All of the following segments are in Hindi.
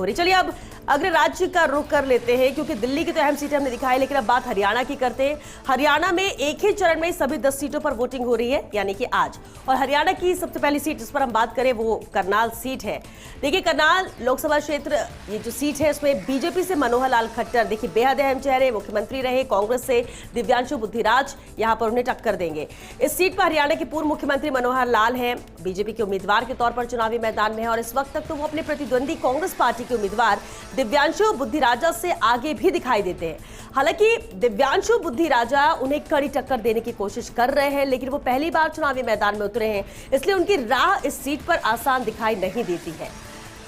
रही। चलिए अब अगले राज्य का रुख कर लेते हैं, क्योंकि दिल्ली की तो अहम सीटें हमने दिखाई, लेकिन अब बात हरियाणा की करते हैं। हरियाणा में एक ही चरण में सभी 10 सीटों पर वोटिंग हो रही है, यानी कि आज। और हरियाणा की सबसे पहली सीट जिस पर हम बात करें वो करनाल सीट है। देखिए करनाल लोकसभा क्षेत्र, ये जो सीट है उसमें बीजेपी से मनोहर लाल खट्टर, देखिए बेहद अहम चेहरे, मुख्यमंत्री रहे, कांग्रेस से दिव्यांशु बुद्धिराज यहां पर उन्हें टक्कर देंगे। इस सीट पर हरियाणा के पूर्व मुख्यमंत्री मनोहर लाल हैं, बीजेपी के उम्मीदवार के तौर पर चुनावी मैदान में है। और इस वक्त तक तो वो अपने प्रतिद्वंदी कांग्रेस पार्टी के उम्मीदवार दिव्यांशु बुद्धिराजा से आगे भी दिखाई देते हैं। हालांकि दिव्यांशु बुद्धिराजा उन्हें कड़ी टक्कर देने की कोशिश कर रहे हैं, लेकिन वो पहली बार चुनावी मैदान में उतरे हैं, इसलिए उनकी राह इस सीट पर आसान दिखाई नहीं देती है।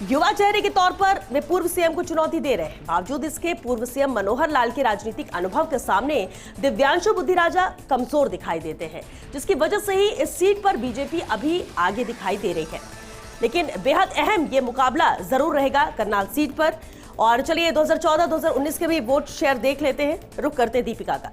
युवा चेहरे के तौर पर वे पूर्व सीएम को चुनौती दे रहे हैं। बावजूद इसके पूर्व सीएम मनोहर लाल के राजनीतिक अनुभव के सामने दिव्यांशु बुद्धिराजा कमजोर दिखाई देते हैं, जिसकी वजह से ही इस सीट पर बीजेपी अभी आगे दिखाई दे रही है। लेकिन बेहद अहम ये मुकाबला जरूर रहेगा करनाल सीट पर। और चलिए 2014-2019 के भी वोट शेयर देख लेते हैं, रुक करते दीपिका का।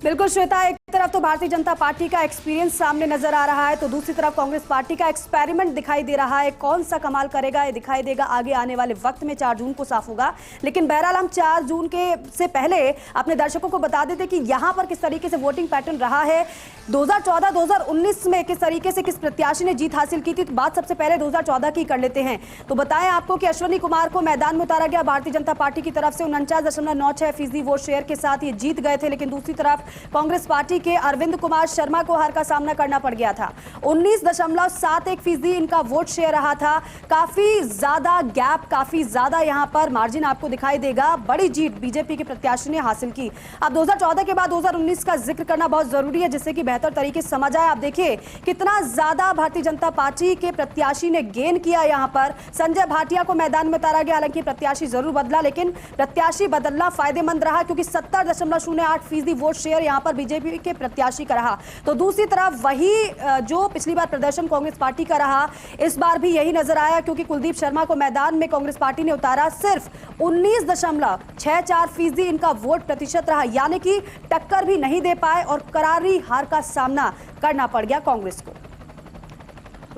बिल्कुल श्वेता, एक तरफ तो भारतीय जनता पार्टी का एक्सपीरियंस सामने नजर आ रहा है, तो दूसरी तरफ कांग्रेस पार्टी का एक्सपेरिमेंट दिखाई दे रहा है। कौन सा कमाल करेगा ये दिखाई देगा आगे आने वाले वक्त में, 4 जून को साफ होगा। लेकिन बहरहाल हम 4 जून के से पहले अपने दर्शकों को बता देते कि यहाँ पर किस तरीके से वोटिंग पैटर्न रहा है। 2014-2019 में किस तरीके से किस प्रत्याशी ने जीत हासिल की थी, तो बात सबसे पहले 2014 की कर लेते हैं। तो बताएं आपको कि अश्विनी कुमार को मैदान में उतारा गया भारतीय जनता पार्टी की तरफ से, 49.96% वोट शेयर के साथ ये जीत गए थे। लेकिन दूसरी तरफ कांग्रेस पार्टी के अरविंद कुमार शर्मा को हार का सामना करना पड़ गया था। 19.71% इनका वोट शेयर रहा था। काफी ज्यादा गैप, काफी ज्यादा यहां पर मार्जिन आपको दिखाई देगा। बड़ी जीत बीजेपी के प्रत्याशी ने हासिल की। अब 2014 के बाद 2019 का जिक्र करना बहुत जरूरी है, जिससे कि बेहतर तरीके से समझ आए। आप देखिए कितना ज्यादा भारतीय जनता पार्टी के प्रत्याशी ने गेन किया। यहां पर संजय भाटिया को मैदान में उतारा गया, हालांकि प्रत्याशी जरूर बदला, लेकिन प्रत्याशी बदलना फायदेमंद रहा, क्योंकि 70.08% वोट शेयर यहां पर बीजेपी के प्रत्याशी का रहा। तो दूसरी तरफ वही जो पिछली बार प्रदर्शन कांग्रेस पार्टी का रहा, इस बार भी यही नजर आया, क्योंकि कुलदीप शर्मा को मैदान में कांग्रेस पार्टी ने उतारा। सिर्फ 19.64% इनका वोट प्रतिशत रहा, यानी कि टक्कर भी नहीं दे पाए और करारी हार का सामना करना पड़ गया कांग्रेस को।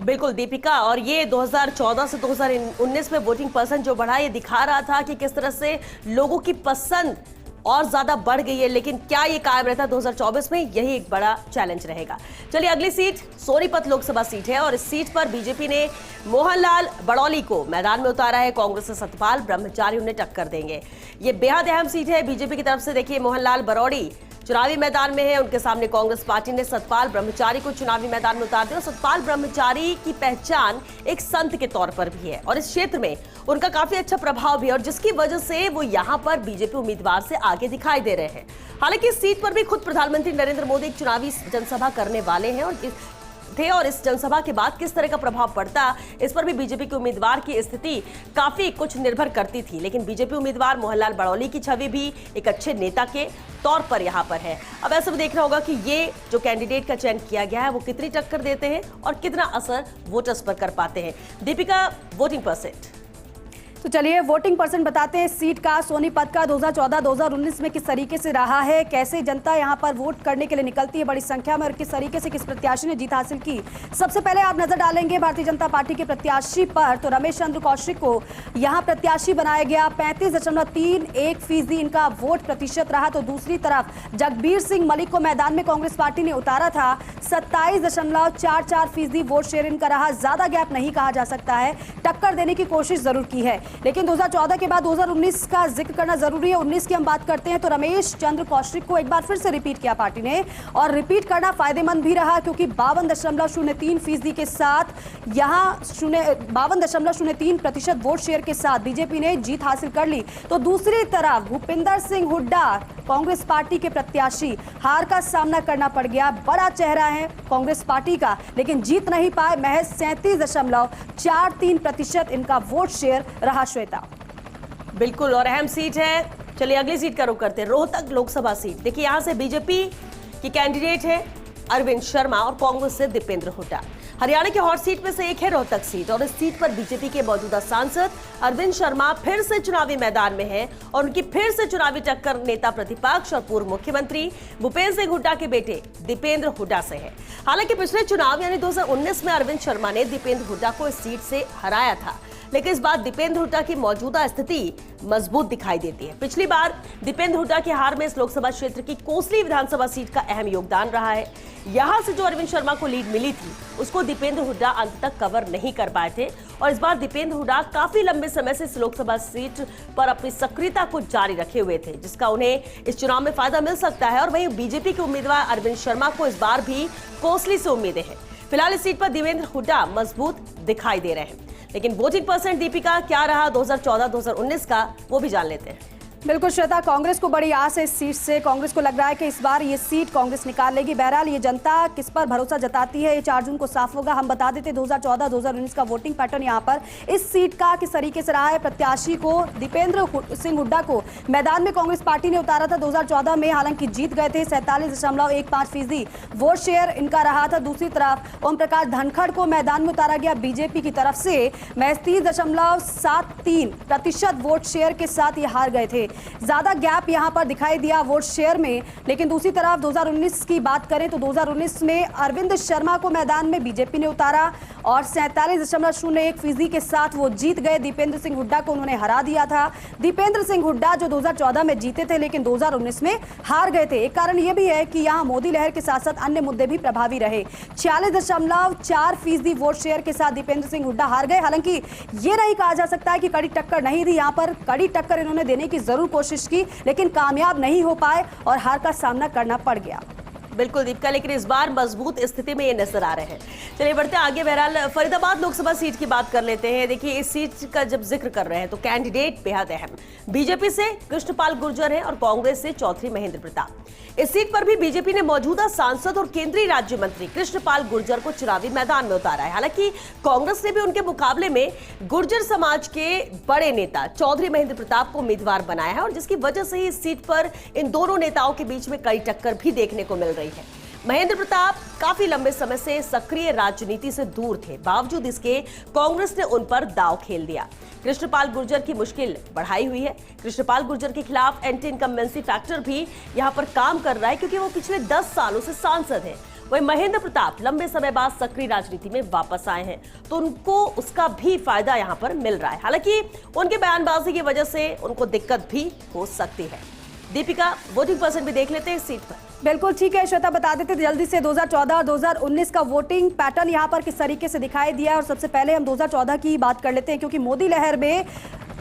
बिल्कुल दीपिका, और ये 2014 से 2019 में वोटिंग परसेंट जो बढ़ा, ये दिखा रहा था कि किस तरह से लोगों की पसंद और ज्यादा बढ़ गई है। लेकिन क्या ये कायम रहता है 2024 में, यही एक बड़ा चैलेंज रहेगा। चलिए अगली सीट सोनीपत लोकसभा सीट है, और इस सीट पर बीजेपी ने मोहनलाल बड़ौली को मैदान में उतारा है। कांग्रेस से सतपाल ब्रह्मचारी उन्हें टक्कर देंगे। ये बेहद अहम सीट है बीजेपी की तरफ से। देखिए मोहनलाल बड़ौली चुनावी मैदान में है, उनके सामने कांग्रेस पार्टी ने सतपाल ब्रह्मचारी को चुनावी मैदान में उतार दिया। सतपाल ब्रह्मचारी की पहचान एक संत के तौर पर भी है, और इस क्षेत्र में उनका काफी अच्छा प्रभाव भी है, और जिसकी वजह से वो यहां पर बीजेपी उम्मीदवार से आगे दिखाई दे रहे हैं। हालांकि इस सीट पर भी खुद प्रधानमंत्री नरेंद्र मोदी एक चुनावी जनसभा करने वाले हैं, और इस जनसभा के बाद किस तरह का प्रभाव पड़ता, इस पर भी बीजेपी के उम्मीदवार की स्थिति काफी कुछ निर्भर करती थी। लेकिन बीजेपी उम्मीदवार मोहनलाल बड़ौली की छवि भी एक अच्छे नेता के तौर पर यहां पर है। अब ऐसा भी देखना होगा कि ये जो कैंडिडेट का चयन किया गया है वो कितनी टक्कर देते हैं और कितना असर वोटर्स पर कर पाते हैं। Deepika, voting percent. तो चलिए वोटिंग परसेंट बताते हैं सीट का, सोनीपत का 2014-2019 में किस तरीके से रहा है, कैसे जनता यहां पर वोट करने के लिए निकलती है बड़ी संख्या में, और किस तरीके से किस प्रत्याशी ने जीत हासिल की। सबसे पहले आप नजर डालेंगे भारतीय जनता पार्टी के प्रत्याशी पर, तो रमेश चंद्र कौशिक को यहां प्रत्याशी बनाया गया। 35.31% इनका वोट प्रतिशत रहा। तो दूसरी तरफ जगबीर सिंह मलिक को मैदान में कांग्रेस पार्टी ने उतारा था। 27.44% वोट शेयर इनका रहा। ज्यादा गैप नहीं कहा जा सकता है, टक्कर देने की कोशिश जरूर की है। लेकिन 2014 के बाद 2019 का जिक्र करना जरूरी है। 19 की हम बात करते हैं तो रमेश चंद्र कौशिक को एक बार फिर से रिपीट किया पार्टी ने, और रिपीट करना फायदेमंद भी रहा, क्योंकि 52.03% के साथ यहां 52.03% वोट शेयर के साथ बीजेपी ने जीत हासिल कर ली। तो दूसरी तरफ भूपिंदर सिंह हुड्डा कांग्रेस पार्टी के प्रत्याशी, हार का सामना करना पड़ गया। बड़ा चेहरा है कांग्रेस पार्टी का, लेकिन जीत नहीं पाए। महज 37.43% इनका वोट शेयर रहा। श्वेता, बिल्कुल, और अहम सीट है। चलिए अगली सीट का रुख करते हैं, रोहतक लोकसभा सीट। देखिए यहां से बीजेपी की कैंडिडेट है अरविंद शर्मा और कांग्रेस से दीपेंद्र हुड्डा। हरियाणा की हॉट सीट में से एक है रोहतक सीट, और इस सीट पर बीजेपी के मौजूदा सांसद अरविंद शर्मा फिर से चुनावी मैदान में हैं, और उनकी फिर से चुनावी टक्कर नेता प्रतिपक्ष और पूर्व मुख्यमंत्री भूपेंद्र सिंह हुड्डा के बेटे दीपेंद्र हुड्डा से है। हालांकि पिछले चुनाव यानी 2019 में अरविंद शर्मा ने दीपेंद्र हुड्डा को इस सीट से हराया था, लेकिन इस बार दीपेंद्र हुड्डा की मौजूदा स्थिति मजबूत दिखाई देती है। पिछली बार दीपेंद्र हुड्डा की हार में इस लोकसभा क्षेत्र की कोसली विधानसभा सीट का अहम योगदान रहा है। यहां से जो अरविंद शर्मा को लीड मिली थी उसको दीपेंद्र हुड्डा अंत तक कवर नहीं कर पाए थे और इस बार दीपेंद्र हुड्डा काफी लंबे समय से इस लोकसभा सीट पर अपनी सक्रियता को जारी रखे हुए थे, जिसका उन्हें इस चुनाव में फायदा मिल सकता है। और वहीं बीजेपी के उम्मीदवार अरविंद शर्मा को इस बार भी कोसली से उम्मीदें हैं। फिलहाल इस सीट पर देवेंद्र हुड्डा मजबूत दिखाई दे रहे हैं, लेकिन वोटिंग परसेंट दीपिका क्या रहा 2014-2019 का, वो भी जान लेते हैं। बिल्कुल श्वेता, कांग्रेस को बड़ी आस है इस सीट से। कांग्रेस को लग रहा है कि इस बार ये सीट कांग्रेस निकाल लेगी। बहरहाल ये जनता किस पर भरोसा जताती है, ये 4 जून को साफ होगा। हम बता देते 2014-2019 का वोटिंग पैटर्न यहाँ पर इस सीट का किस तरीके से रहा है। प्रत्याशी को दीपेंद्र सिंह हुड्डा को मैदान में कांग्रेस पार्टी ने उतारा था 2014 में, हालांकि जीत गए थे। 47.15% वोट शेयर इनका रहा था। दूसरी तरफ ओम प्रकाश धनखड़ को मैदान में उतारा गया बीजेपी की तरफ से, महज 30.73% वोट शेयर के साथ ये हार गए थे। ज्यादा गैप यहां पर दिखाई दिया वोट शेयर में। लेकिन दूसरी तरफ 2019 की बात करें तो 2019 में अरविंद शर्मा को मैदान में बीजेपी ने उतारा और 47.01% के साथ वो जीत गए। दीपेंद्र सिंह हुड्डा को उन्होंने हरा दिया था। दीपेंद्र सिंह हुड्डा जो 2014 में जीते थे लेकिन 2019 में हार गए थे। एक कारण यह भी है कि यहां मोदी लहर के साथ साथ अन्य मुद्दे भी प्रभावी रहे। 46.4% वोट शेयर के साथ दीपेंद्र सिंह हुड्डा हार गए। हालांकि ये नहीं कहा जा सकता है कि कड़ी टक्कर नहीं थी, यहां पर कड़ी टक्कर इन्होंने देने की जरूर कोशिश की, लेकिन कामयाब नहीं हो पाए और हार का सामना करना पड़ गया। बिल्कुल दीपिका, लेकिन इस बार मजबूत स्थिति में ये नजर आ रहे हैं। चलिए बढ़ते आगे। बहरहाल फरीदाबाद लोकसभा सीट की बात कर लेते हैं। देखिए, इस सीट का जब जिक्र कर रहे हैं तो कैंडिडेट बेहद अहम। बीजेपी से कृष्णपाल गुर्जर हैं और कांग्रेस से चौधरी महेंद्र प्रताप। इस सीट पर भी बीजेपी ने मौजूदा सांसद और केंद्रीय राज्य मंत्री कृष्णपाल गुर्जर को चुनावी मैदान में उतारा है। हालांकि कांग्रेस ने भी उनके मुकाबले में गुर्जर समाज के बड़े नेता चौधरी महेंद्र प्रताप को उम्मीदवार बनाया है और जिसकी वजह से ही इस सीट पर इन दोनों नेताओं के बीच में कड़ी टक्कर भी देखने को मिल रही है। महेंद्र प्रताप काफी लंबे समय से सक्रिय राजनीति से दूर थे, बावजूद इसके कांग्रेस ने उन पर दांव खेल दिया। कृष्णपाल गुर्जर की मुश्किल बढ़ाई हुई है। कृष्णपाल गुर्जर के खिलाफ एंटी इनकम्बेंसी फैक्टर भी यहां पर काम कर रहा है, क्योंकि वो पिछले 10 सालों से सांसद हैं। वही महेंद्र प्रताप लंबे समय बाद सक्रिय राजनीति में वापस आए हैं, तो उनको उसका भी फायदा यहां पर मिल रहा है। हालांकि उनके बयानबाजी की वजह से उनको दिक्कत भी हो सकती है। दीपिका, वोटिंग परसेंट भी देख लेते हैं इस सीट पर। बिल्कुल ठीक है श्वेता, बता देते जल्दी से 2014 और 2019 का वोटिंग पैटर्न यहाँ पर किस तरीके से दिखाई दिया है। और सबसे पहले हम 2014 की बात कर लेते हैं, क्योंकि मोदी लहर में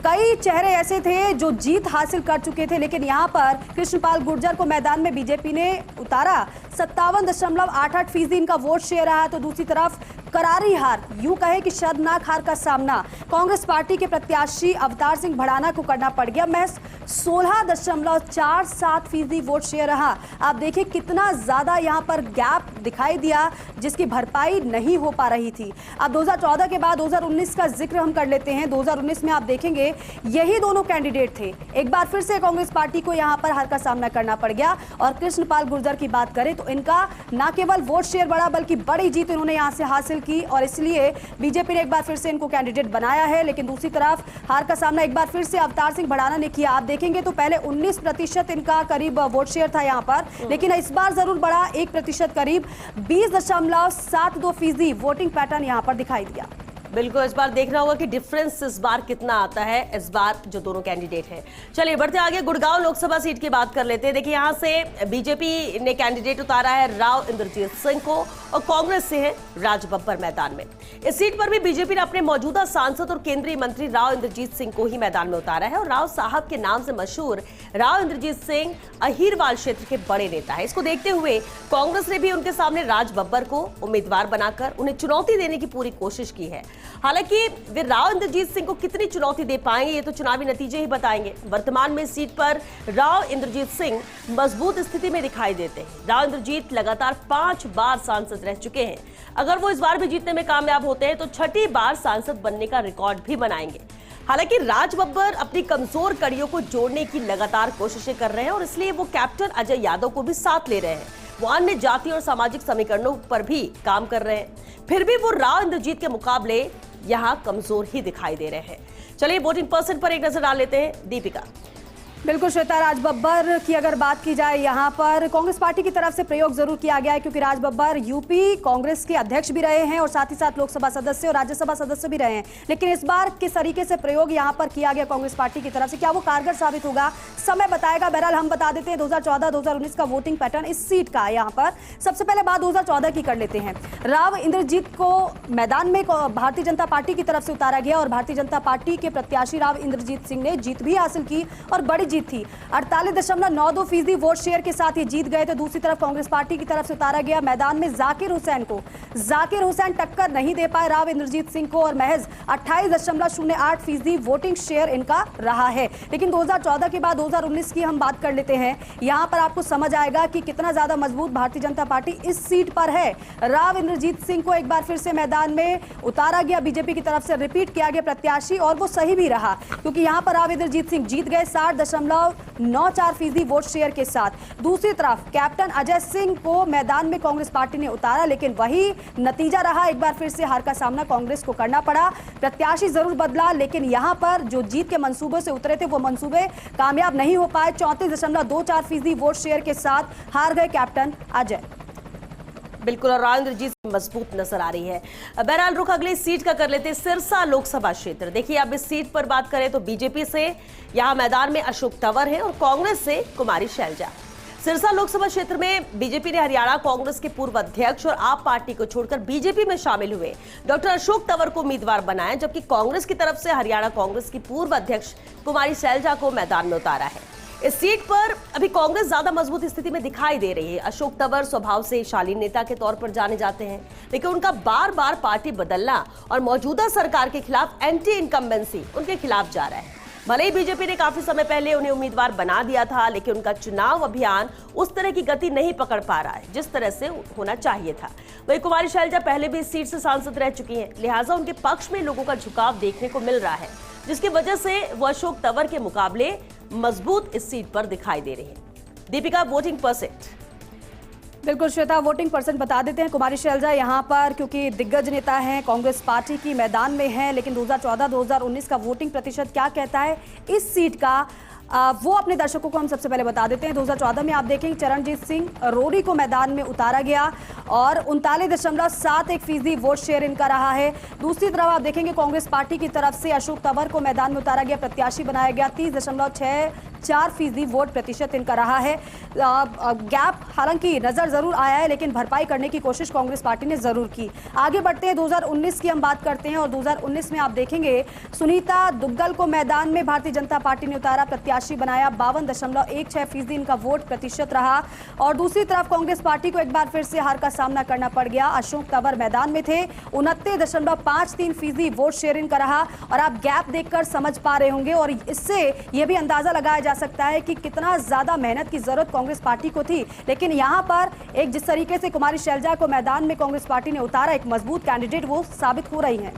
कई चेहरे ऐसे थे जो जीत हासिल कर चुके थे, लेकिन यहाँ पर कृष्णपाल गुर्जर को मैदान में बीजेपी ने उतारा। 57.88% इनका वोट शेयर रहा। तो दूसरी तरफ करारी हार, यूं कहे कि शर्मनाक हार का सामना कांग्रेस पार्टी के प्रत्याशी अवतार सिंह भड़ाना को करना पड़ गया। महज 16.47% वोट शेयर रहा। आप देखिए कितना ज्यादा यहां पर गैप दिखाई दिया, जिसकी भरपाई नहीं हो पा रही थी। अब 2014 के बाद 2019 का जिक्र हम कर लेते हैं। 2019 में आप देखेंगे यही दोनों कैंडिडेट थे। एक बार फिर से कांग्रेस पार्टी को यहां पर हार का सामना करना पड़ गया। और कृष्णपाल गुर्जर की बात करें तो इनका न केवल वोट शेयर बढ़ा, बल्कि बड़ी जीत इन्होंने यहां से हासिल की और इसलिए बीजेपी ने एक बार फिर से इनको कैंडिडेट बनाया है। लेकिन दूसरी तरफ हार का सामना एक बार फिर से अवतार सिंह भड़ाना ने किया। आप देखेंगे तो पहले 19% इनका करीब वोट शेयर था यहां पर, लेकिन इस बार जरूर बढ़ा 1% करीब 20.72% वोटिंग पैटर्न यहां पर दिखाई दिया। बिल्कुल, इस बार देखना होगा कि डिफरेंस इस बार कितना आता है, इस बार जो दोनों कैंडिडेट हैं। चलिए बढ़ते आगे, गुड़गांव लोकसभा सीट की बात कर लेते हैं। देखिए, यहां से बीजेपी ने कैंडिडेट उतारा है राव इंद्रजीत सिंह को और कांग्रेस से है राज बब्बर मैदान में। इस सीट पर भी बीजेपी ने अपने मौजूदा सांसद और केंद्रीय मंत्री राव इंद्रजीत सिंह को ही मैदान में उतारा है। और राव साहब के नाम से मशहूर राव इंद्रजीत सिंह अहीरवाल क्षेत्र के बड़े नेता है। इसको देखते हुए कांग्रेस ने भी उनके सामने राज बब्बर को उम्मीदवार बनाकर उन्हें चुनौती देने की पूरी कोशिश की है। हालांकि वे राव इंद्रजीत सिंह को कितनी चुनौती दे पाएंगे, ये तो चुनावी नतीजे ही बताएंगे। वर्तमान में इस सीट पर राव इंद्रजीत सिंह मजबूत स्थिति में दिखाई देते हैं। राव इंद्रजीत लगातार 5 बार सांसद रह चुके हैं। अगर वो इस बार भी जीतने में कामयाब होते हैं तो 6ठी बार सांसद बनने का रिकॉर्ड भी बनाएंगे। हालांकि राज बब्बर अपनी कमजोर कड़ियों को जोड़ने की लगातार कोशिशें कर रहे हैं और इसलिए वो कैप्टन अजय यादव को भी साथ ले रहे हैं। वो अन्य जाति और सामाजिक समीकरणों पर भी काम कर रहे हैं। फिर भी वो राव इंद्रजीत के मुकाबले यहां कमजोर ही दिखाई दे रहे हैं। चलिए वोटिंग परसेंट पर एक नजर डाल लेते हैं। दीपिका, बिल्कुल श्वेता, राज बब्बर की अगर बात की जाए यहाँ पर कांग्रेस पार्टी की तरफ से प्रयोग जरूर किया गया है, क्योंकि राज बब्बर यूपी कांग्रेस के अध्यक्ष भी रहे हैं और साथ ही साथ लोकसभा सदस्य और राज्यसभा सदस्य भी रहे हैं। लेकिन इस बार किस तरीके से प्रयोग यहाँ पर किया गया कांग्रेस पार्टी की तरफ से, क्या वो कारगर साबित होगा, समय बताएगा। बहरहाल हम बता देते हैं 2014-2019 का वोटिंग पैटर्न इस सीट का। यहाँ पर सबसे पहले बात 2014 की कर लेते हैं। राव इंद्रजीत को मैदान में भारतीय जनता पार्टी की तरफ से उतारा गया और भारतीय जनता पार्टी के प्रत्याशी राव इंद्रजीत सिंह ने जीत भी हासिल की और बड़ी जीत थी। 48.92% वोट शेयर के साथ ये जीत गए थे। दूसरी तरफ कांग्रेस पार्टी की तरफ से उतारा गया मैदान में जाकिर हुसैन को। जाकिर हुसैन टक्कर नहीं दे पाए राव इंद्रजीत सिंह को और महज 28.08% वोटिंग शेयर इनका रहा है। लेकिन 2014 के बाद 2019 की हम बात कर लेते हैं। यहां पर आपको समझ आएगा कि कितना ज्यादा मजबूत भारतीय जनता पार्टी इस सीट पर है। राव इंद्रजीत सिंह को एक बार फिर से मैदान में उतारा गया, बीजेपी की तरफ से रिपीट किया गया प्रत्याशी, और वो सही भी रहा, क्योंकि यहां पर राव इंद्रजीत सिंह जीत गए 60.94% वोट शेयर के साथ। दूसरी तरफ कैप्टन अजय सिंह को मैदान में कांग्रेस पार्टी ने उतारा, लेकिन वही नतीजा रहा, एक बार फिर से हार का सामना कांग्रेस को करना पड़ा। प्रत्याशी जरूर बदला, लेकिन यहां पर जो जीत के मंसूबे से उतरे थे वो मंसूबे कामयाब नहीं हो पाए। 34.24% वोट शेयर के साथ हार गए कैप्टन अजय। बिल्कुल, और राव इंद्रजीत मजबूत नजर आ रही है। बहरहाल रुख अगली सीट का कर लेते हैं, सिरसा लोकसभा क्षेत्र। देखिए, अब इस सीट पर बात करें तो बीजेपी से यहां मैदान में अशोक तंवर है और कांग्रेस से कुमारी शैलजा। सिरसा लोकसभा क्षेत्र में बीजेपी ने हरियाणा कांग्रेस के पूर्व अध्यक्ष और आप पार्टी को छोड़कर बीजेपी में शामिल हुए डॉक्टर अशोक तंवर को उम्मीदवार बनाया, जबकि कांग्रेस की तरफ से हरियाणा कांग्रेस की पूर्व अध्यक्ष कुमारी शैलजा को मैदान में उतारा है। इस सीट पर अभी कांग्रेस ज्यादा मजबूत स्थिति में दिखाई दे रही है। अशोक तंवर स्वभाव से शालीन नेता के तौर पर जाने जाते हैं, लेकिन उनका बार बार पार्टी बदलना और मौजूदा सरकार के खिलाफ एंटी इनकम्बेंसी उनके खिलाफ जा रहा है। भले ही बीजेपी ने काफी समय पहले उन्हें उम्मीदवार बना दिया था, लेकिन उनका चुनाव अभियान उस तरह की गति नहीं पकड़ पा रहा है जिस तरह से होना चाहिए था। वही कुमारी शैलजा पहले भी इस सीट से सांसद रह चुकी हैं, लिहाजा उनके पक्ष में लोगों का झुकाव देखने को मिल रहा है, जिसकी वजह से वो अशोक तंवर के मुकाबले मजबूत इस सीट पर दिखाई दे रही है। Deepika, voting percent. बिल्कुल श्वेता, वोटिंग परसेंट बता देते हैं। कुमारी शैलजा यहाँ पर क्योंकि दिग्गज नेता हैं, कांग्रेस पार्टी की मैदान में है, लेकिन 2014-2019 का वोटिंग प्रतिशत क्या कहता है इस सीट का, वो अपने दर्शकों को हम सबसे पहले बता देते हैं। 2014 में आप देखेंगे चरणजीत सिंह रोरी को मैदान में उतारा गया और 39.71% वोट शेयर इनका रहा है। दूसरी तरफ आप देखेंगे कांग्रेस पार्टी की तरफ से अशोक तंवर को मैदान में उतारा गया, प्रत्याशी बनाया गया, 30.64% वोट प्रतिशत इनका रहा है। गैप हालांकि नजर जरूर आया है, लेकिन भरपाई करने की कोशिश कांग्रेस पार्टी ने जरूर की। आगे बढ़ते हैं, 2019 की हम बात करते हैं और 2019 में आप देखेंगे सुनीता दुग्गल को मैदान में भारतीय जनता पार्टी ने उतारा, प्रत्याशी बनाया, 52.16% इनका वोट प्रतिशत रहा। और दूसरी तरफ कांग्रेस पार्टी को एक बार फिर से हार का सामना करना पड़ गया। अशोक तंवर मैदान में थे, 29.53% वोट शेयर इनका रहा। और आप गैप देखकर समझ पा रहे होंगे और इससे यह भी अंदाजा लगाया जा सकता है कि कितना ज्यादा मेहनत की जरूरत कांग्रेस पार्टी को थी। लेकिन यहां पर एक जिस तरीके से कुमारी शैलजा को मैदान में कांग्रेस पार्टी ने उतारा, एक मजबूत कैंडिडेट वो साबित हो रही है।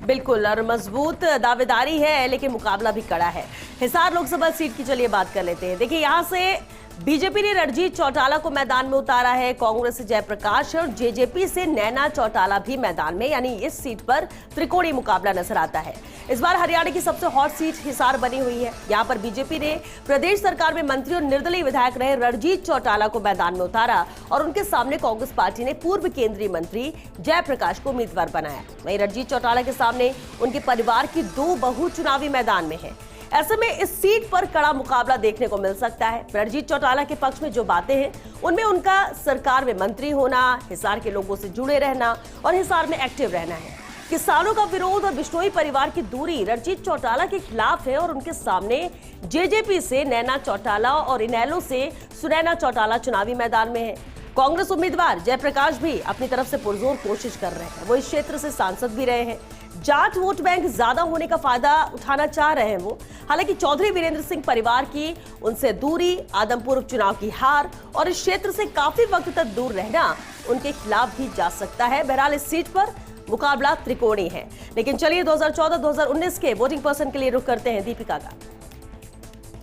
बिल्कुल, और मजबूत दावेदारी है, लेकिन मुकाबला भी कड़ा है। हिसार लोकसभा सीट की चलिए बात कर लेते हैं। देखिए, यहां से बीजेपी ने रणजीत चौटाला को मैदान में उतारा है, कांग्रेस से जयप्रकाश और जेजेपी से नैना चौटाला भी मैदान में, यानी इस सीट पर त्रिकोणीय मुकाबला नजर आता है। इस बार हरियाणा की सबसे हॉट सीट हिसार बनी हुई है। यहां पर बीजेपी ने प्रदेश सरकार में मंत्री और निर्दलीय विधायक रहे रणजीत चौटाला को मैदान में उतारा और उनके सामने कांग्रेस पार्टी ने पूर्व केंद्रीय मंत्री जयप्रकाश को उम्मीदवार बनाया। वहीं रणजीत चौटाला के सामने उनके परिवार की 2 बहू चुनावी मैदान में है। ऐसे में इस सीट पर कड़ा मुकाबला देखने को मिल सकता है। रणजीत चौटाला के पक्ष में जो बातें हैं उनमें उनका सरकार में मंत्री होना, हिसार के लोगों से जुड़े रहना और हिसार में एक्टिव रहना है। किसानों का विरोध और बिश्नोई परिवार की दूरी रणजीत चौटाला के खिलाफ है और उनके सामने जेजेपी से नैना चौटाला और इनेलो से सुनैना चौटाला चुनावी मैदान में है। कांग्रेस उम्मीदवार जयप्रकाश भी अपनी तरफ से पुरजोर कोशिश कर रहे हैं। वो इस क्षेत्र से सांसद भी रहे हैं। जाट वोट बैंक ज्यादा होने का फायदा उठाना चाह रहे हैं वो। हालांकि चौधरी वीरेंद्र सिंह परिवार की उनसे दूरी, आदमपुर उपचुनाव की हार और इस क्षेत्र से काफी वक्त तक दूर रहना उनके खिलाफ भी जा सकता है। बहरहाल इस सीट पर मुकाबला त्रिकोणीय है। लेकिन चलिए 2014-2019 के वोटिंग पर्सन के लिए रुख करते हैं दीपिका का।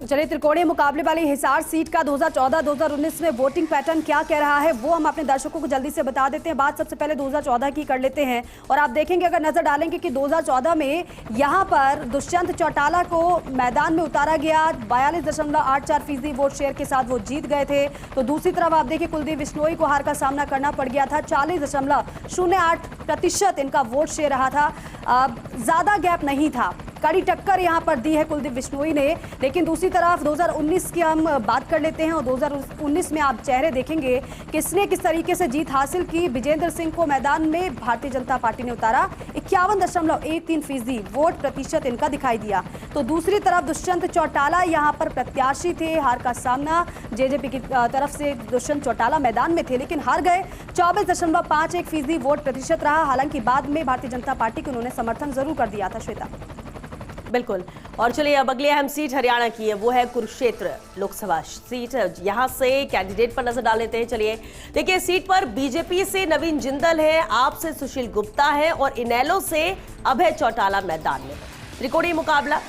तो चलिए, त्रिकोणीय मुकाबले वाली हिसार सीट का 2014-2019 में वोटिंग पैटर्न क्या कह रहा है वो हम अपने दर्शकों को जल्दी से बता देते हैं। बात सबसे पहले 2014 की कर लेते हैं और आप देखेंगे, अगर नजर डालेंगे कि 2014 में यहां पर दुष्यंत चौटाला को मैदान में उतारा गया। 42.84% वोट शेयर के साथ वो जीत गए थे। तो दूसरी तरफ आप देखिए, कुलदीप बिश्नोई को हार का सामना करना पड़ गया था। 40.08% इनका वोट शेयर रहा था। ज्यादा गैप नहीं था, कड़ी टक्कर यहां पर दी है कुलदीप बिश्नोई ने। लेकिन दूसरी तरफ 2019 की हम बात कर लेते हैं और 2019 में आप चेहरे देखेंगे किसने किस तरीके से जीत हासिल की। विजेंद्र सिंह को मैदान में भारतीय जनता पार्टी ने उतारा। 51.13% वोट प्रतिशत इनका दिखाई दिया। तो दूसरी तरफ दुष्यंत चौटाला यहां पर प्रत्याशी थे। हार का सामना जेजेपी की तरफ से दुष्यंत चौटाला मैदान में थे लेकिन हार गए। 24.51% वोट प्रतिशत रहा। हालांकि बाद में भारतीय जनता पार्टी को उन्होंने समर्थन जरूर कर दिया था। श्वेता, बिल्कुल। और चलिए, अब अगली अहम सीट हरियाणा की है, वो है कुरुक्षेत्र लोकसभा सीट। यहां से कैंडिडेट पर नजर डाल लेते हैं। चलिए देखिए, सीट पर बीजेपी से नवीन जिंदल है, आप से सुशील गुप्ता है और इनेलो से अभय चौटाला मैदान में। त्रिकोणीय मुकाबला।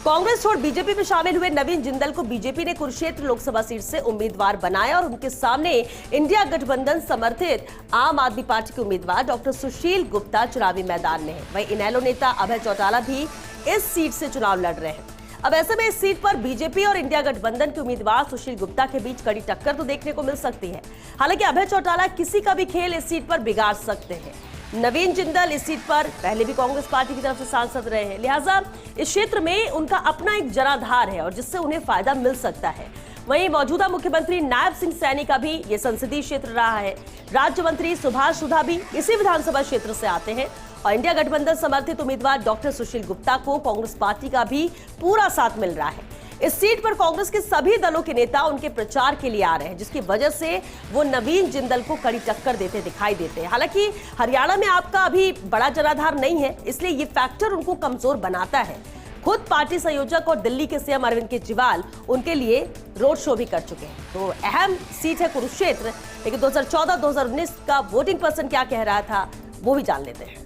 कांग्रेस छोड़ बीजेपी में शामिल हुए नवीन जिंदल को बीजेपी ने कुरुक्षेत्र लोकसभा सीट से उम्मीदवार बनाया और उनके सामने इंडिया गठबंधन समर्थित आम आदमी पार्टी के उम्मीदवार डॉक्टर सुशील गुप्ता चुनावी मैदान में है। वहीं इनेलो नेता अभय चौटाला भी इस सीट से चुनाव लड़ रहे हैं। अब ऐसे में इस सीट पर बीजेपी और इंडिया गठबंधन के उम्मीदवार सुशील गुप्ता के बीच कड़ी टक्कर तो देखने को मिल सकती है। हालांकि अभय चौटाला किसी का भी खेल इस सीट पर बिगाड़ सकते हैं। नवीन जिंदल इस सीट पर पहले भी कांग्रेस पार्टी की तरफ से सांसद रहे हैं, लिहाजा इस क्षेत्र में उनका अपना एक जनाधार है और जिससे उन्हें फायदा मिल सकता है। वहीं मौजूदा मुख्यमंत्री नायब सिंह सैनी का भी ये संसदीय क्षेत्र रहा है। राज्य मंत्री सुभाष सुधा भी इसी विधानसभा क्षेत्र से आते हैं और इंडिया गठबंधन समर्थित उम्मीदवार डॉक्टर सुशील गुप्ता को कांग्रेस पार्टी का भी पूरा साथ मिल रहा है। इस सीट पर कांग्रेस के सभी दलों के नेता उनके प्रचार के लिए आ रहे हैं, जिसकी वजह से वो नवीन जिंदल को कड़ी टक्कर देते दिखाई देते हैं। हालांकि हरियाणा में आपका अभी बड़ा जनाधार नहीं है, इसलिए ये फैक्टर उनको कमजोर बनाता है। खुद पार्टी संयोजक और दिल्ली के सीएम अरविंद केजरीवाल उनके लिए रोड शो भी कर चुके हैं। तो अहम सीट है कुरुक्षेत्र, लेकिन 2014-2019 का वोटिंग पर्सन क्या कह रहा था वो भी जान लेते हैं।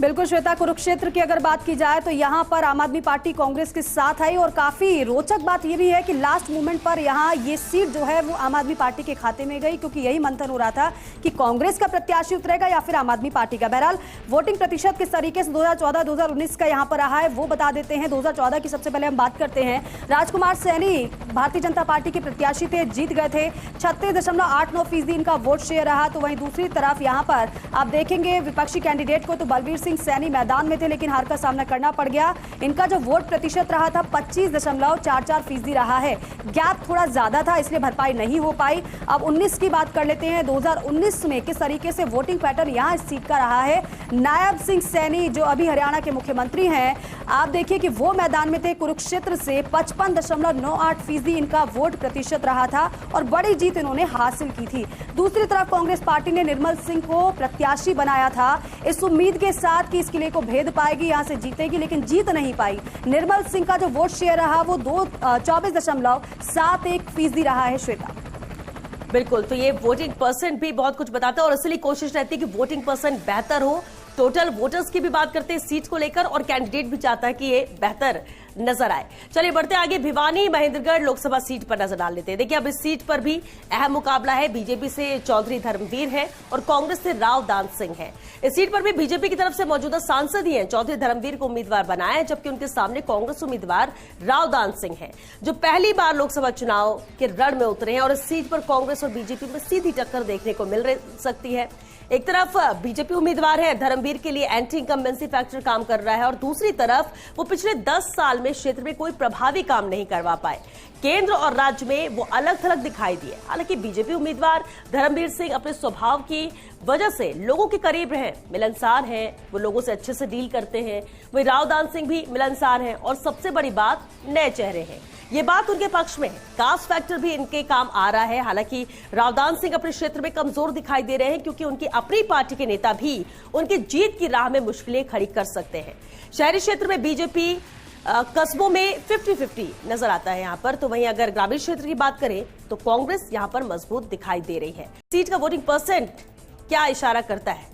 बिल्कुल श्वेता, कुरुक्षेत्र की अगर बात की जाए तो यहां पर आम आदमी पार्टी कांग्रेस के साथ आई और काफी रोचक बात यह भी है कि लास्ट मोमेंट पर यहां ये सीट जो है वो आम आदमी पार्टी के खाते में गई, क्योंकि यही मंथन हो रहा था कि कांग्रेस का प्रत्याशी उतरेगा या फिर आम आदमी पार्टी का। बहरहाल वोटिंग प्रतिशत किस तरीके से 2014-2019 का यहां पर रहा है वो बता देते हैं। 2014 की सबसे पहले हम बात करते हैं। राजकुमार सैनी भारतीय जनता पार्टी के प्रत्याशी थे, जीत गए थे। 36.89% इनका वोट शेयर रहा। तो वहीं दूसरी तरफ यहां पर आप देखेंगे विपक्षी कैंडिडेट को तो बलबीर सिंह सैनी मैदान में थे लेकिन हार का सामना करना पड़ गया। इनका जो वोट प्रतिशत रहा था 25.44% रहा है। गैप थोड़ा ज्यादा था, इसलिए भरपाई नहीं हो पाई। अब 19 की बात कर लेते हैं। 2019 में किस तरीके से वोटिंग पैटर्न यहां इस सीट का रहा है। नायब सिंह सैनी जो अभी हरियाणा के मुख्यमंत्री हैं, आप देखिए कि वो मैदान में थे। कुरुक्षेत्र से 55.98% इनका वोट प्रतिशत रहा था और बड़ी जीत इन्होंने हासिल की थी। दूसरी तरफ कांग्रेस पार्टी ने निर्मल सिंह को प्रत्याशी बनाया था इस उम्मीद के साथ कि इसके लिए को भेद पाएगी, यहां से जीतेगी, लेकिन जीत नहीं पाई। निर्मल सिंह का जो वोट शेयर रहा वो 24.71% रहा है। श्वेता, बिल्कुल, तो ये वोटिंग परसेंट भी बहुत कुछ बताता है और इसलिए कोशिश रहती है कि वोटिंग परसेंट बेहतर हो। टोटल वोटर्स की भी बात करते हैं सीट को लेकर और कैंडिडेट भी चाहता है कि ये बेहतर नजर आए। चलिए बढ़ते आगे, भिवानी महेंद्रगढ़ लोकसभा सीट पर नजर डाल लेते हैं। देखिए, अब इस सीट पर भी अहम मुकाबला है। बीजेपी से चौधरी धर्मवीर है और कांग्रेस से राव दान सिंह है। इस सीट पर भी बीजेपी की तरफ से मौजूदा सांसद ही हैं। चौधरी धर्मवीर को उम्मीदवार बनाया है, जबकि उनके सामने कांग्रेस उम्मीदवार राव दान सिंह है, जो पहली बार लोकसभा चुनाव के रण में उतरे हैं और इस सीट पर कांग्रेस और बीजेपी में सीधी टक्कर देखने को मिल सकती है। एक तरफ बीजेपी उम्मीदवार है, धर्मवीर के लिए एंटी इनकम्बेंसी फैक्टर काम कर रहा है और दूसरी तरफ वो पिछले 10 साल में क्षेत्र में कोई प्रभावी काम नहीं करवा पाए। केंद्र और राज्य में वो अलग थलग दिखाई दिए। हालांकि बीजेपी उम्मीदवार धर्मवीर सिंह अपने स्वभाव की वजह से लोगों के करीब रहे, मिलनसार हैं, वो लोगों से अच्छे से डील करते हैं। वही राव दान सिंह भी मिलनसार हैं और सबसे बड़ी बात, नए चेहरे हैं। ये बात उनके पक्ष में है। कास्ट फैक्टर भी इनके काम आ रहा है। हालांकि रावदान सिंह अपने क्षेत्र में कमजोर दिखाई दे रहे हैं, क्योंकि उनकी अपनी पार्टी के नेता भी उनकी जीत की राह में मुश्किलें खड़ी कर सकते हैं। शहरी क्षेत्र में बीजेपी, कस्बों में 50-50 नजर आता है यहां पर। तो वहीं अगर ग्रामीण क्षेत्र की बात करें तो कांग्रेस यहां पर मजबूत दिखाई दे रही है। सीट का वोटिंग परसेंट क्या इशारा करता है?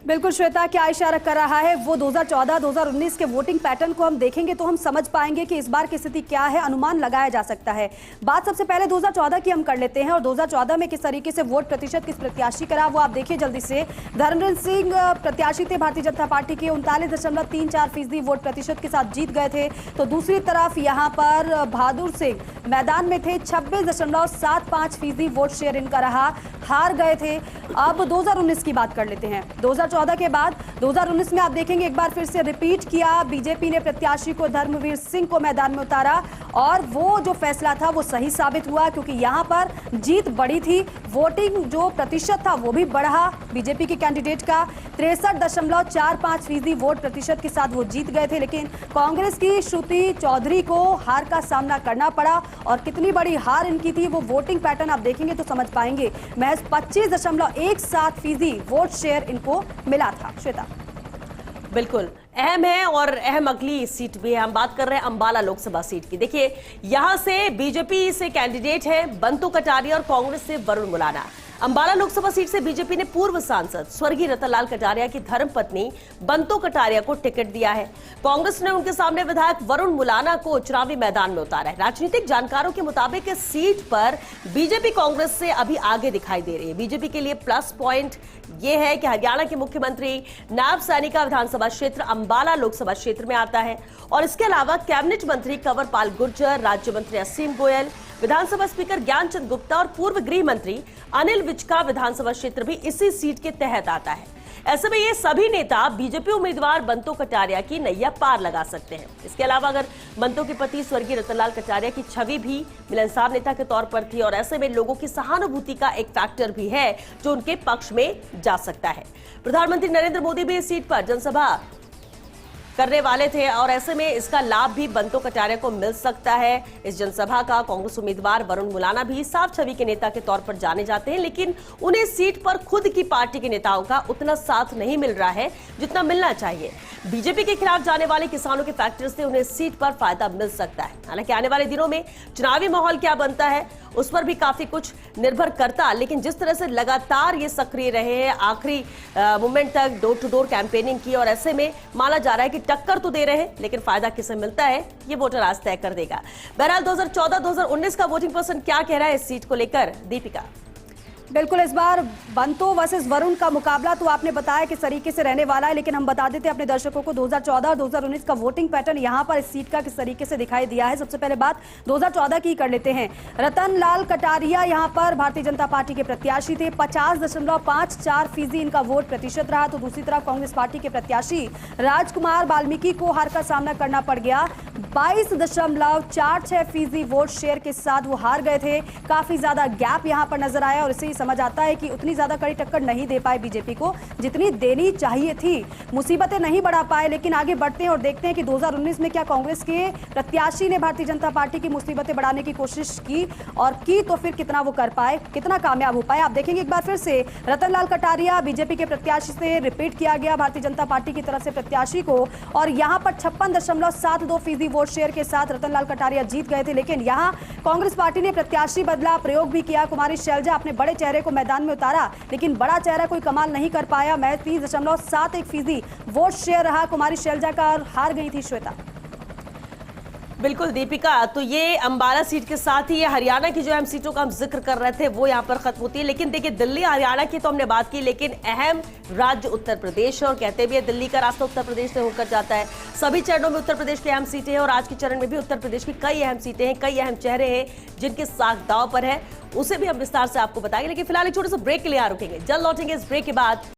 बिल्कुल श्वेता, क्या इशारा कर रहा है वो 2014-2019 के वोटिंग पैटर्न को हम देखेंगे तो हम समझ पाएंगे कि इस बार की स्थिति क्या है, अनुमान लगाया जा सकता है। बात सबसे पहले 2014 की हम कर लेते हैं और 2014 में किस तरीके से वोट प्रतिशत किस प्रत्याशी का रहा वो आप देखिए जल्दी से। धर्मेंद्र सिंह प्रत्याशी थे भारतीय जनता पार्टी के, 39.34% वोट प्रतिशत के साथ जीत गए थे। तो दूसरी तरफ यहाँ पर बहादुर सिंह मैदान में थे, 26.75% वोट शेयर इनका रहा, हार गए थे। अब 2019 की बात कर लेते हैं। 2014 के बाद 2019 में आप देखेंगे एक बार फिर से रिपीट किया, बीजेपी ने प्रत्याशी को धर्मवीर सिंह को मैदान में उतारा और वो जो फैसला था वो सही साबित हुआ क्योंकि यहाँ पर जीत बड़ी थी, वोटिंग जो प्रतिशत था वो भी बढ़ा बीजेपी के कैंडिडेट का। 63.45% वोट प्रतिशत के साथ वो जीत गए थे, लेकिन कांग्रेस की श्रुति चौधरी को हार का सामना करना पड़ा और कितनी बड़ी हार इनकी थी वो वोटिंग पैटर्न आप देखेंगे तो समझ पाएंगे। महज 25.17% वोट शेयर इनको मिला था। श्वेता, बिल्कुल अहम है और अहम अगली सीट भी है। हम बात कर रहे हैं अंबाला लोकसभा सीट की। देखिए यहां से बीजेपी से कैंडिडेट है बंतु कटारिया और कांग्रेस से वरुण मुलाना। अंबाला लोकसभा सीट से बीजेपी ने पूर्व सांसद स्वर्गीय रतनलाल कटारिया की धर्मपत्नी बंतु कटारिया को टिकट दिया है। कांग्रेस ने उनके सामने विधायक वरुण मुलाना को चुनावी मैदान में उतारा है। राजनीतिक जानकारों के मुताबिक इस सीट पर बीजेपी कांग्रेस से अभी आगे दिखाई दे रही है। बीजेपी के लिए प्लस पॉइंट यह है कि हरियाणा के मुख्यमंत्री नायब सैनी का विधानसभा क्षेत्र अंबाला लोकसभा क्षेत्र में आता है और इसके अलावा कैबिनेट मंत्री कंवरपाल गुर्जर, राज्य मंत्री असीम गोयल, विधानसभा स्पीकर ज्ञानचंद गुप्ता और पूर्व गृह मंत्री अनिल विज का विधानसभा क्षेत्र भी इसी सीट के तहत आता है। ऐसे में ये सभी नेता बीजेपी उम्मीदवार बंतु कटारिया की नैया पार लगा सकते हैं। इसके अलावा अगर बंतु के पति स्वर्गीय रतनलाल कटारिया की छवि भी मिलनसार नेता के तौर पर थी और ऐसे में लोगों की सहानुभूति का एक फैक्टर भी है जो उनके पक्ष में जा सकता है। प्रधानमंत्री नरेंद्र मोदी भी इस सीट पर जनसभा करने वाले थे और ऐसे में इसका लाभ भी बंतु कटारिया को मिल सकता है। इस जनसभा का कांग्रेस उम्मीदवार वरुण मुलाना भी साफ छवि के नेता के तौर पर जाने जाते हैं, लेकिन उन्हें सीट पर खुद की पार्टी के नेताओं का उतना साथ नहीं मिल रहा है जितना मिलना चाहिए। बीजेपी के खिलाफ जाने वाले किसानों के फैक्टर से उन्हें सीट पर फायदा मिल सकता है। हालांकि आने वाले दिनों में चुनावी माहौल क्या बनता है उस पर भी काफी कुछ निर्भर करता, लेकिन जिस तरह से लगातार ये सक्रिय रहे हैं, आखिरी मोमेंट तक डोर टू डोर कैंपेनिंग की और ऐसे में माना जा रहा है कि टक्कर तो दे रहे हैं लेकिन फायदा किसे मिलता है ये वोटर आज तय कर देगा। बहरहाल 2014-2019 का वोटिंग पर्सन क्या कह रहा है इस सीट को लेकर, दीपिका? बिल्कुल इस बार बंतु वर्सेस वरुण का मुकाबला तो आपने बताया किस तरीके से रहने वाला है, लेकिन हम बता देते हैं अपने दर्शकों को 2014 और 2019 का वोटिंग पैटर्न यहां पर इस सीट का किस तरीके से दिखाई दिया है। सबसे पहले बात 2014 की कर लेते हैं। रतनलाल कटारिया यहां पर भारतीय जनता पार्टी के प्रत्याशी थे, 50.54% इनका वोट प्रतिशत रहा। तो दूसरी तरफ कांग्रेस पार्टी के प्रत्याशी राजकुमार वाल्मीकि को हार का सामना करना पड़ गया, 22.46% वोट शेयर के साथ वो हार गए थे। काफी ज्यादा गैप यहां पर नजर आया और इससे समझ आता है कि उतनी ज्यादा कड़ी टक्कर नहीं दे पाए बीजेपी को जितनी देनी चाहिए थी। मुसीबतें नहीं बढ़ा पाए, लेकिन आगे बढ़ते हैं और देखते हैं कि 2019 में क्या कांग्रेस के प्रत्याशी ने भारतीय जनता पार्टी की मुसीबतें बढ़ाने की कोशिश की और की तो फिर कितना वो कर पाए, कितना कामयाब हो पाए। आप देखेंगे एक बार फिर से रतनलाल कटारिया बीजेपी के प्रत्याशी से रिपीट किया गया भारतीय जनता पार्टी की तरफ से प्रत्याशी को और यहां पर 56.72% वोट शेयर के साथ रतनलाल कटारिया जीत गए थे। लेकिन यहां कांग्रेस पार्टी ने प्रत्याशी बदला, प्रयोग भी किया। कुमारी शैलजा अपने बड़े चेहरे को मैदान में उतारा, लेकिन बड़ा चेहरा कोई कमाल नहीं कर पाया। महज 30.71% वोट शेयर रहा कुमारी शैलजा का और हार गई थी। श्वेता, बिल्कुल दीपिका, तो ये अंबाला सीट के साथ ही ये हरियाणा की जो अहम सीटों का हम जिक्र कर रहे थे वो यहाँ पर खत्म होती है। लेकिन देखिए दिल्ली हरियाणा की तो हमने बात की, लेकिन अहम राज्य उत्तर प्रदेश है और कहते भी है दिल्ली का रास्ता उत्तर प्रदेश से होकर जाता है। सभी चरणों में उत्तर प्रदेश की अहम सीटें हैं और आज के चरण में भी उत्तर प्रदेश की कई अहम सीटें हैं, कई अहम चेहरे हैं जिनके साथ दांव पर है, उसे भी हम विस्तार से आपको बताएंगे। लेकिन फिलहाल एक छोटे से ब्रेक के लिए यहाँ रुकेंगे, जल्द लौटेंगे इस ब्रेक के बाद।